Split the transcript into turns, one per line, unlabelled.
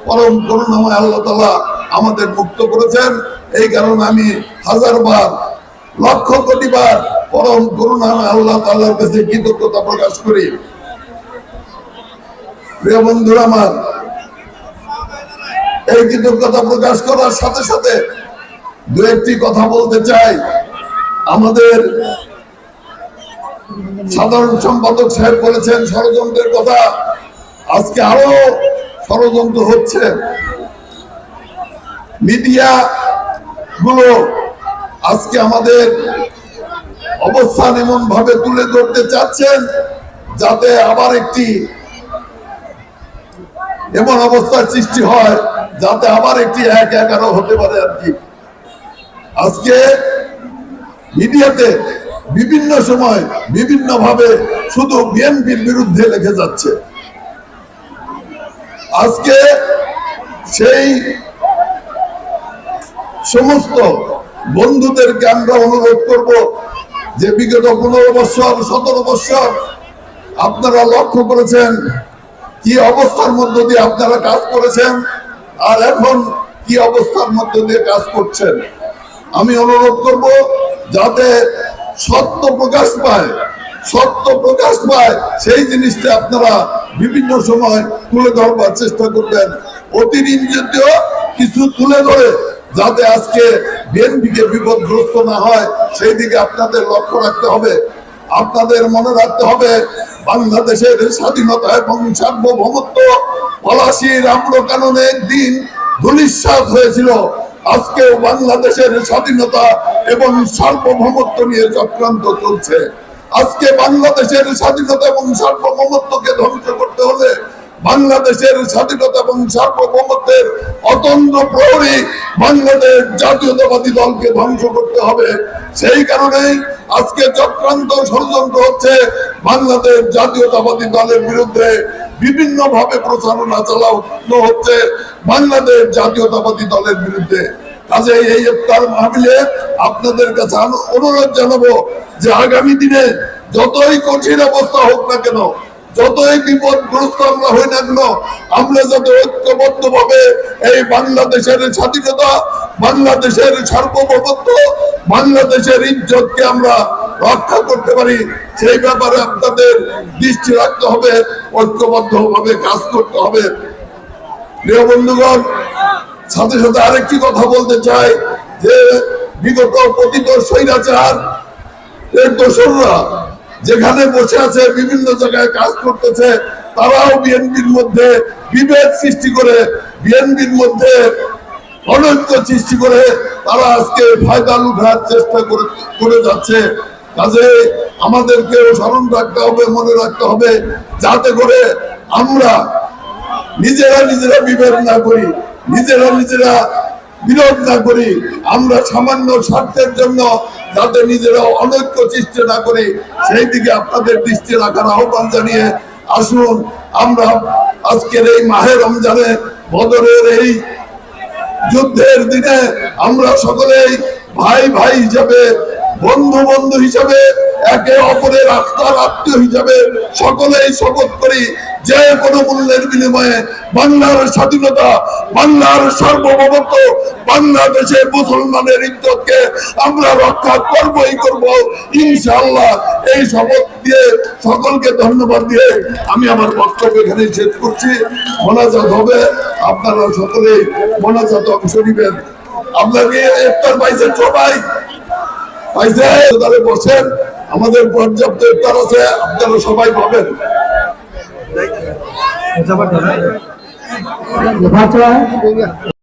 পরম করুণাময় আল্লাহ তাআলা আমাদের মুক্ত করেছেন। এই কারণে আমি হাজারবার লক্ষ কোটি বার পরম করুণাময় আল্লাহ তাআলার কাছে কৃতজ্ঞতা প্রকাশ করি। প্রিয় বন্ধুরা আমার, এই কৃতজ্ঞতা প্রকাশ করার সাথে সাথে দু একটি কথা বলতে চাই। আমাদের সাধারণ সম্পাদক সাহেব বলেছেন ষড়যন্ত্রের কথা। আজকে আরো ষড়যন্ত্র হচ্ছে। মিডিয়া গুলো আজকে আমাদের অবস্থান এমন ভাবে তুলে ধরতে চাচ্ছেন যাতে আবার একটি এমন অবস্থার সৃষ্টি হয় যাতে আবার একটি ১-১১ হতে পারে আর কি। আজকে মিডিয়াতে বিভিন্ন সময় বিভিন্ন ভাবে শুধু বিএনপির বিরুদ্ধে লেখে যাচ্ছে। আজকে সেই সমস্ত বন্ধুদেরকে আমরা অনুরোধ করব যে বিগত ১৫ বছর ১৭ বছর আপনারা লক্ষ্য করেছেন কি অবস্থার মধ্য দিয়ে আপনারা কাজ করেছেন আর এখন কি অবস্থার মধ্য দিয়ে কাজ করছেন। আমি অনুরোধ করব যাতে সত্য প্রকাশ পায়, সত্য প্রকাশ পায় সেই জিনিসটা আপনারা বিভিন্ন সময় তুলে ধরবার চেষ্টা করবেন। অতিরঞ্জিত কিছু তুলে ধরে যাতে আজকে বিএনপিকে বিপদগ্রস্ত না হয় সেই দিকে আপনাদের লক্ষ্য রাখতে হবে। আপনাদের মনে রাখতে হবে বাংলাদেশের স্বাধীনতা এবং সার্বভৌমত্ব পলাশীর আম্রকাননে একদিন ধূলিসাৎ হয়েছিল। আজকেও বাংলাদেশের স্বাধীনতা এবং সার্বভৌমত্ব নিয়ে চক্রান্ত চলছে। আজকে বাংলাদেশের স্বাধীনতা এবং সার্বভৌমত্বকে ধ্বংস করতে হলে বাংলাদেশের স্বাধীনতা এবং সার্বভৌমত্বের অতন্ত্র প্রহরী বাংলাদেশ জাতীয়তাবাদী দলকে ধ্বংস করতে হবে। সেই কারণেই আজকে চক্রান্ত ষড়যন্ত্র হচ্ছে বাংলাদেশ জাতীয়তাবাদী দলের বিরুদ্ধে। বিভিন্ন ভাবে প্রচারণা চালানো হচ্ছে বাংলাদেশ জাতীয়তাবাদী দলের বিরুদ্ধে। কাজে এই ইফতার মাহফিলে আপনাদের কাছে অনুরোধ জানাবো যে আগামী দিনে যতই কঠিন অবস্থা হোক না কেন, যতই বিপদগ্রস্ত আমরা হই না কেন, আমরা যাতে ঐক্যবদ্ধ ভাবে এই বাংলাদেশের স্বাধীনতা, বাংলাদেশের সার্বভৌমত্ব, বাংলাদেশের ইজ্জতকে আমরা রক্ষা করতে পারি সেই ব্যাপারে আপনাদের দৃষ্টি রাখতে হবে, ঐক্যবদ্ধ ভাবে কাজ করতে হবে। প্রিয় বন্ধুগণ, সাথে সাথে আরেকটি কথা বলতে চাই যে বিগত পতিত স্বৈরাচার এর দোসররা যেখানে বসে আছে বিভিন্ন জায়গায় কাজ করতেছে, তারাও বিএনপির মধ্যে বিভেদ সৃষ্টি করে, বিএনপির মধ্যে অনৈক্য সৃষ্টি করে তারা আজকে ফায়দা লুটার চেষ্টা করে যাচ্ছে। কাজে আমাদেরকেও স্মরণ রাখতে হবে, মনে রাখতে হবে যাতে করে আমরা নিজেরা বিভেদ না করি, নিজেরা বিরোধ না করি। আমরা সামান্য স্বার্থের জন্য যাতে নিজেরা অনৈক্য সৃষ্টি না করি সেই দিকে আপনাদের দৃষ্টি রাখার আহ্বান জানিয়ে আসুন আমরা আজকের এই মাহে রমজানে বদরের এই যুদ্ধের দিনে আমরা সকলেই ভাই ভাই হিসাবে, বন্ধু হিসাবে, একে অপরের আত্মার আত্মীয় হিসাবে সকলেই শপথ করি যে কোনো মূল্যের বিনিময়ে বাংলার স্বাধীনতা, বাংলার সার্বভৌমত্ব, বাংলাদেশের মুসলমানের ইজ্জতকে আমরা রক্ষা করবই করব ইনশাআল্লাহ। এই শপথ দিয়ে সকলকে ধন্যবাদ দিয়ে আমি আমার বক্তব্য এখানে শেষ করছি। মোনাজাত হবে, আপনারা সকলেই মোনাজাতে অংশ নেবেন। আপনাকে ইফতার পাইছেন সবাই? পাইছে? তাহলে বসেন, আমাদের পর্যাপ্ত ইফতার আছে, আপনারা সবাই পাবেন।